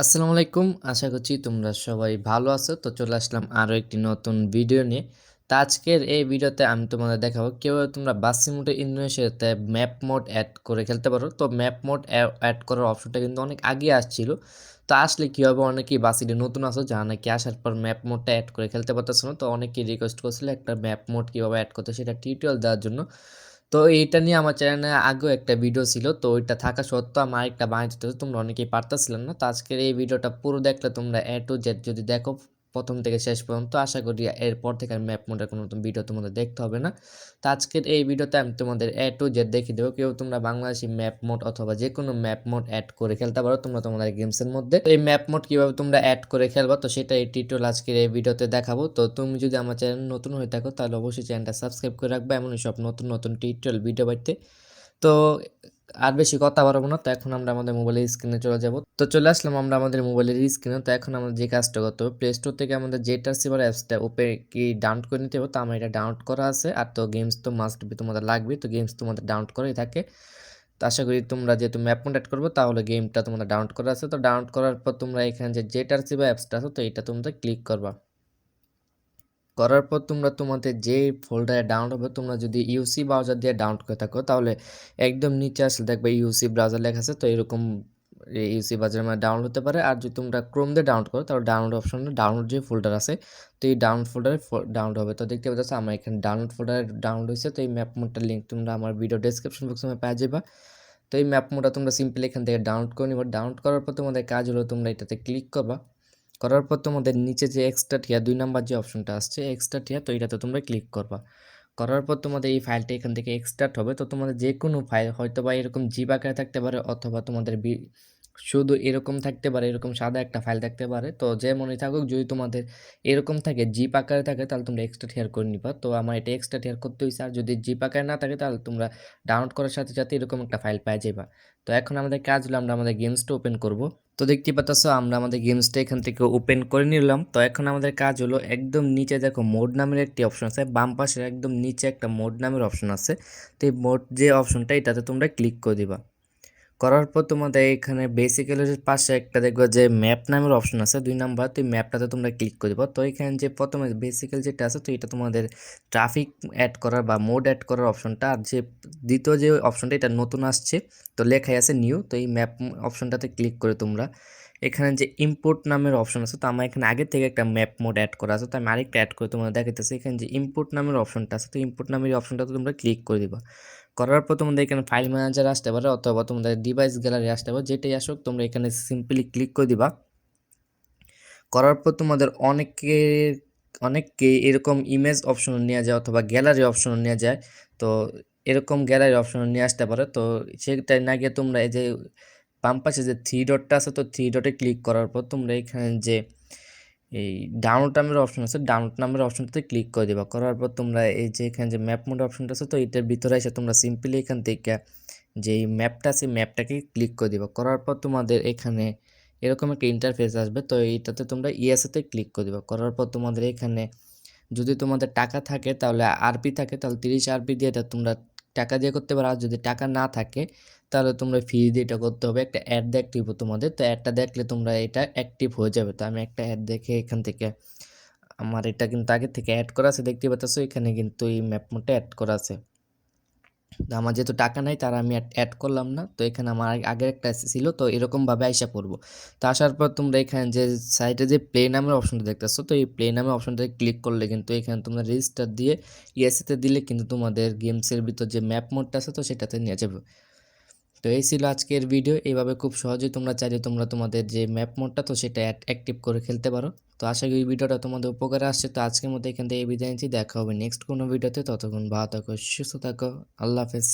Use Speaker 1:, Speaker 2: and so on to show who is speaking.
Speaker 1: আসসালামু আলাইকুম। আশা করছি তোমরা সবাই ভালো আছো। তো চলে আসলাম আরও একটি নতুন ভিডিও নিয়ে। তো আজকের এই ভিডিওতে আমি তোমাদের দেখাবো কিভাবে তোমরা বাসি মোডে ইন্দোনেশিয়াতে ম্যাপ মোড অ্যাড করে খেলতে পারো। তো ম্যাপ মোড অ্যাড করার অপশনটা কিন্তু অনেক আগে আসছিল। তো আসলে কী হবে, অনেকেই বাসিটি নতুন আসো যারা নাকি আসার পর ম্যাপ মোডটা অ্যাড করে খেলতে পারতেছো না। তো অনেকেই রিকোয়েস্ট করছিল একটা ম্যাপ মোড কীভাবে অ্যাড করতে সেটা টিউটোরিয়াল দেওয়ার জন্য। তো এইটা নিয়ে আমার চ্যানেলে আগেও একটা ভিডিও ছিল। তো ওইটা থাকা সত্ত্বেও আমার আরেকটা বানাইতে হতো, তোমরা অনেকেই পারতেছিলেন না। তো আজকের এই ভিডিওটা পুরো দেখলে তোমরা A to Z যদি দেখো প্রথম থেকে শেষ পর্যন্ত, আশা করি এরপর থেকে আর ম্যাপ মোডের কোনো নতুন ভিডিও তোমাদের দেখতে হবে না। তো আজকের এই ভিডিওতে আমি তোমাদের A to Z দেখিয়ে দেবো কেউ তোমরা বাংলাদেশি ম্যাপ মোড অথবা যে কোনো ম্যাপ মোড অ্যাড করে খেলতে পারো তোমরা তোমাদের গেমসের মধ্যে। তো এই ম্যাপ মোড কীভাবে তোমরা অ্যাড করে খেলবা, তো সেটা এই টিউটোরিয়াল আজকের এই ভিডিওতে দেখাবো। তো তুমি যদি আমার চ্যানেল নতুন হয়ে থাকো তাহলে অবশ্যই চ্যানেলটা সাবস্ক্রাইব করে রাখবে এমনই সব নতুন নতুন টিউটোরিয়াল ভিডিও পাইতে। তো আর বেশি কথা বাড়াবো না। তো এখন আমরা আমাদের মোবাইলের স্ক্রিনে চলে যাব। তো চলে আসলাম আমরা আমাদের মোবাইলের স্ক্রিনে। তো এখন আমাদের যে কাজটা করতে হবে, প্লে স্টোর থেকে আমাদের জেটার সিভার অ্যাপসটা কি ডাউনলোড করে নিতে হবে। তো আমার এটা ডাউনলোড করা আছে। আর তো গেমস তো মাস্ট বি তোমাদের লাগবে, তো গেমস তোমাদের ডাউনলোড করেই থাকে। তো আশা করি তোমরা যেহেতু ম্যাপ মোড অ্যাড করবো তাহলে গেমটা তোমাদের ডাউনলোড করা আছে। তো ডাউনলোড করার পর তোমরা এখানে যে জেটার সিভার অ্যাপসটা আছে তো এটা তোমরা ক্লিক করবা। করার পর তোমরা তোমাদের যে ফোল্ডারে ডাউনলোড হবে, তোমরা যদি ইউসি ব্রাউজার দিয়ে ডাউনলোড করে থাকো তাহলে একদম নিচে আসলে দেখবে ইউসি ব্রাউজার লেখা আছে। তো এরকম ইউসি ব্রাউজারের মধ্যে ডাউনলোড হতে পারে। আর যদি তোমরা ক্রোম দিয়ে ডাউনলোড করো তাহলে ডাউনলোড অপশনে ডাউনলোড যে ফোল্ডার আছে তো এই ডাউনলোড ফোল্ডারে ডাউনলোড হবে। তো দেখতে পাচ্ছ আমার এখানে ডাউনলোড ফোল্ডারে ডাউনলোড হয়েছে। তো এই ম্যাপ মোডটার লিঙ্ক তোমরা আমার ভিডিও ডেসক্রিপশন বক্সে পেয়ে যাবে। তো এই ম্যাপ মোডটা তোমরা সিম্পলি এখান থেকে ডাউনলোড করে নিবা। ডাউনলোড করার পর তোমাদের কাজ হলো তোমরা এটাতে ক্লিক করবা। করার পর তোমাদের নিচে যে এক্সট্রা টিয়ার 2 নাম্বার যে অপশনটা আসছে এক্সট্রা টিয়ার, তো এটাতে তোমরা ক্লিক করবা। করার পর তোমাদের এই ফাইলটা এখান থেকে এক্সট্রাক্ট হবে। তো তোমাদের যে কোনো ফাইল হয়তো বা এরকম জিপ আকারে থাকতে পারে অথবা তোমাদের শুধু এরকম থাকতে পারে, এরকম সাদা একটা ফাইল থাকতে পারে। তো যেমনই থাকুক, যদি তোমাদের এরকম থাকে জিপ আকারে থাকে তাহলে তোমরা এক্সট্রা টিয়ার করে নিবা। তো আমার এটা এক্সট্রা টিয়ার করতে হয়েছে। আর যদি জিপ আকারে না থাকে তাহলে তোমরা ডাউনলোড করার সাথে সাথে এরকম একটা ফাইল পেয়ে যাবা। তো এখন আমাদের কাজ হলো আমরা আমাদের গেমসটা ওপেন করব। তো দেখতে পাচ্ছ আমরা আমাদের গেমসটা এখান থেকে ওপেন করে নিলাম। তো এখন আমাদের কাজ হলো একদম নিচে দেখো মোড নামের একটি অপশন আছে, বাম পাশে একদম নিচে একটা মোড নামের অপশন আছে। তো এই মোড যে অপশনটা এটাতে তোমরা ক্লিক করে দিবা। করার পর তোমাদের এখানে বেসিক্যালি পাশে একটা দেখবে যে ম্যাপ নামের অপশন আছে 2 নাম্বার, তো এই ম্যাপটাতে তোমরা ক্লিক করে দিবা। তো এখানে যে প্রথমে বেসিক্যাল যেটা আছে তো এটা তোমাদের ট্রাফিক অ্যাড করার বা মোড অ্যাড করার অপশনটা। আর যে দ্বিতীয় যে অপশনটা এটা নতুন আসছে তো লেখাই আছে নিউ। তো এই ম্যাপ অপশনটাতে ক্লিক করে তোমরা এখানে যে ইম্পোর্ট নামের অপশন আছে, তো আমার এখানে আগে থেকে একটা ম্যাপ মোড অ্যাড করা আছে, তো আমি আরেকটা অ্যাড করে তোমরা দেখাইতেছি। এখানে যে ইম্পোর্ট নামের অপশনটা আছে তো ইম্পোর্ট নামের অপশনটাতে তোমরা ক্লিক করে দিবা। করার পর তোমাদের এখানে ফাইল ম্যানেজার আসতে পারে অথবা তোমাদের ডিভাইস গ্যালারি আসতে পারে, যেটাই আসুক তোমরা এখানে সিম্পলি ক্লিক করে দিবা। করার পর তোমাদের অনেককে এরকম ইমেজ অপশন নিয়ে যায় অথবা গ্যালারি অপশন নিয়ে যায়। তো এরকম গ্যালারি অপশন নিয়ে আসতে পারে। তো সেটাই না গিয়ে তোমরা এই যে বাম পাশে যে থ্রি ডটটা আছে তো থ্রি ডটে ক্লিক করার পর তোমরা এখানে যে এই ডাউনলোড নামের অপশন আছে ডাউনলোড নামের অপশনটাতে ক্লিক করে দেবা। করার পর তোমরা এই যে এখানে যে ম্যাপ মোড অপশনটা আছে তো এটার ভিতরে এসে তোমরা সিম্পলি এখান থেকে যে ম্যাপটা আছে ম্যাপটাকে ক্লিক করে দিবা। করার পর তোমাদের এখানে এরকম একটা ইন্টারফেস আসবে। তো এইটাতে তোমরা ইয়েসেতে ক্লিক করে দিবা। করার পর তোমাদের এখানে যদি তোমাদের টাকা থাকে তাহলে আরপি থাকে তাহলে 30 আরপি দিয়ে এটা তোমরা টাকা দিয়ে করতে পারো। আর যদি টাকা না থাকে তাহলে তোমরা ফি দিয়ে এটা করতে হবে। একটা অ্যাড দেখতে হবে তোমাদের, তো অ্যাডটা দেখলে তোমরা এটা অ্যাক্টিভ হয়ে যাবে। তো আমি একটা অ্যাড দেখে এখান থেকে আমার এটা কিন্তু আগে থেকে অ্যাড করা আছে, দেখতে পাচ্ছ এখানে কিন্তু এই ম্যাপ মোডটা অ্যাড করা আছে। তো আমার যেহেতু টাকা নাই তার আমি অ্যাড করলাম না। তো এখানে আমার আগের একটা ছিল, তো এরকমভাবে আইসা পড়বো। তো আসার পর তোমরা এখানে যে সাইডে যে প্লে নামের অপশনটা দেখতেছো তো এই প্লে নামের অপশনটা ক্লিক করলে কিন্তু এখানে তোমরা রেজিস্টার দিয়ে ইয়েসিতে দিলে কিন্তু তোমাদের গেমসের ভিতর যে ম্যাপ মোডটা আছে তো সেটাতে নিয়ে যাবে। তো এই ছিল আজকের ভিডিও। এইভাবে খুব সহজেই তোমরা চাইলে তোমরা তোমাদের যে ম্যাপ মোডটা তো সেটা অ্যাক্টিভ করে খেলতে পারো। তো আশা করি এই ভিডিওটা তোমাদের উপকারে আসছে। তো আজকের মতো এখান থেকে বিদায় নিচ্ছি, দেখা হবে নেক্সট কোনো ভিডিওতে। ততক্ষণ ভালো থাকো, সুস্থ থাকো, আল্লাহ হাফেজ।